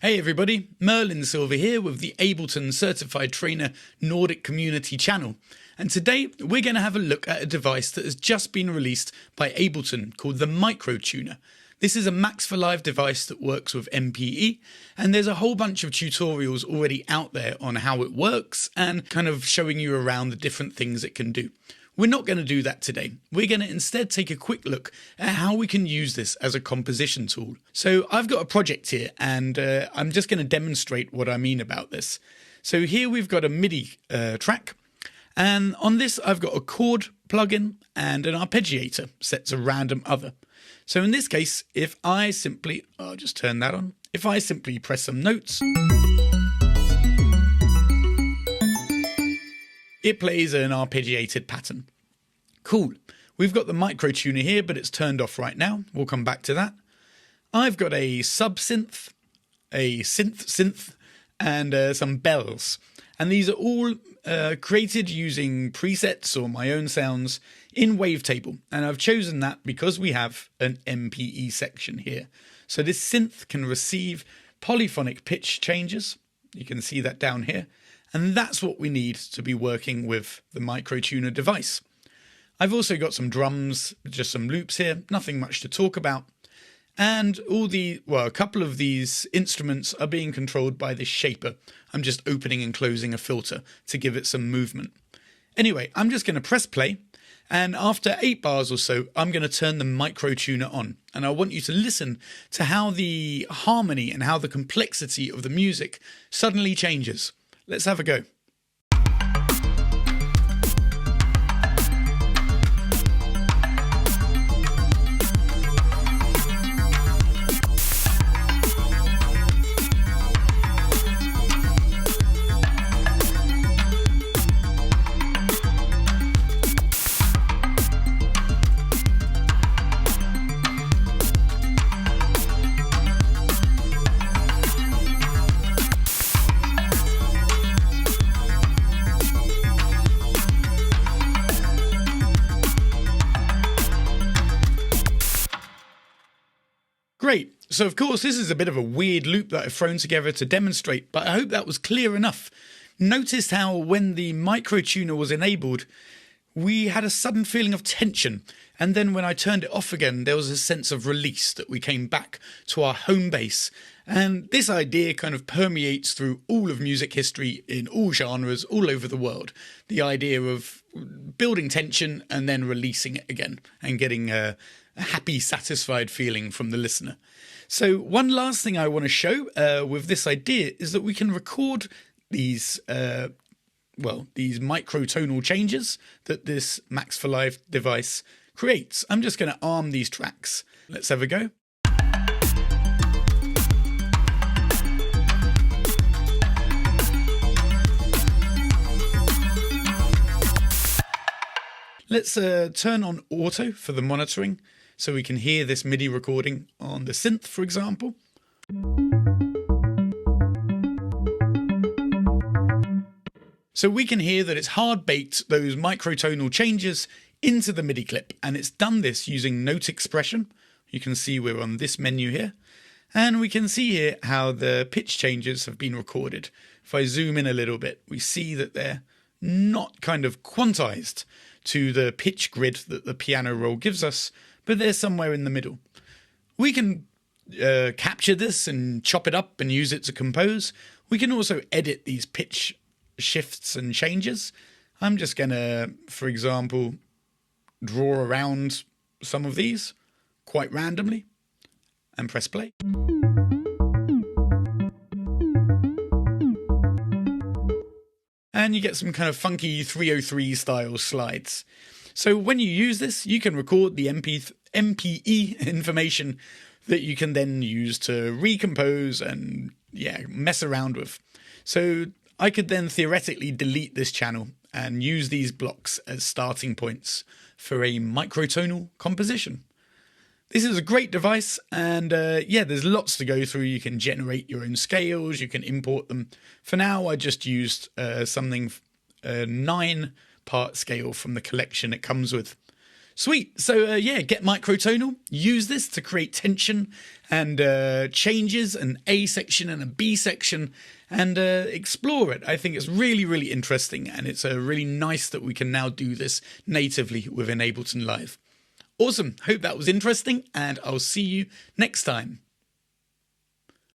Hey everybody, merlyn.silva here with the Ableton Certified Trainer Nordic Community channel. And today we're going to have a look at a device that has just been released by Ableton called the Microtuner. This is a Max for Live device that works with MPE, and there's a whole bunch of tutorials already out there on how it works and kind of showing you around the different things it can do. We're not going to do that today. We're going to instead take a quick look at how we can use this as a composition tool. So I've got a project here and I'm just going to demonstrate what I mean about this. So here we've got a MIDI track, and on this I've got a chord plugin and an arpeggiator set to random other. So in this case, if I simply, I'll just turn that on. If I simply press some notes, it plays an arpeggiated pattern. Cool. We've got the Microtuner here, but it's turned off right now. We'll come back to that. I've got a sub-synth, a synth, and some bells. And these are all created using presets or my own sounds in Wavetable. And I've chosen that because we have an MPE section here. So this synth can receive polyphonic pitch changes. You can see that down here. And that's what we need to be working with the Microtuner device. I've also got some drums, just some loops here, nothing much to talk about. And a couple of these instruments are being controlled by this shaper. I'm just opening and closing a filter to give it some movement. Anyway, I'm just going to press play. And after 8 bars or so, I'm going to turn the Microtuner on. And I want you to listen to how the harmony and how the complexity of the music suddenly changes. Let's have a go. Great. So of course this is a bit of a weird loop that I've thrown together to demonstrate, but I hope that was clear enough. Notice how when the Microtuner was enabled, we had a sudden feeling of tension, and then when I turned it off again, there was a sense of release, that we came back to our home base. And this idea kind of permeates through all of music history in all genres all over the world. The idea of building tension and then releasing it again and getting a happy, satisfied feeling from the listener. So one last thing I want to show with this idea is that we can record these microtonal changes that this Max for Live device creates. I'm just going to arm these tracks. Let's have a go. Let's turn on auto for the monitoring so we can hear this MIDI recording on the synth, for example. So we can hear that it's hard-baked those microtonal changes into the MIDI clip, and it's done this using note expression. You can see we're on this menu here, and we can see here how the pitch changes have been recorded. If I zoom in a little bit, we see that they're not kind of quantized to the pitch grid that the piano roll gives us, but they're somewhere in the middle. We can capture this and chop it up and use it to compose. We can also edit these pitch shifts and changes. I'm just going to, for example, draw around some of these quite randomly and press play. And you get some kind of funky 303 style slides. So when you use this, you can record the MPE information that you can then use to recompose and mess around with. So I could then theoretically delete this channel and use these blocks as starting points for a microtonal composition. This is a great device, and there's lots to go through. You can generate your own scales, you can import them. For now, I just used a 9-part scale from the collection it comes with. Sweet. So yeah, get microtonal. Use this to create tension and changes, an A section and a B section, and explore it. I think it's really, really interesting, and it's really nice that we can now do this natively within Ableton Live. Awesome. Hope that was interesting, and I'll see you next time.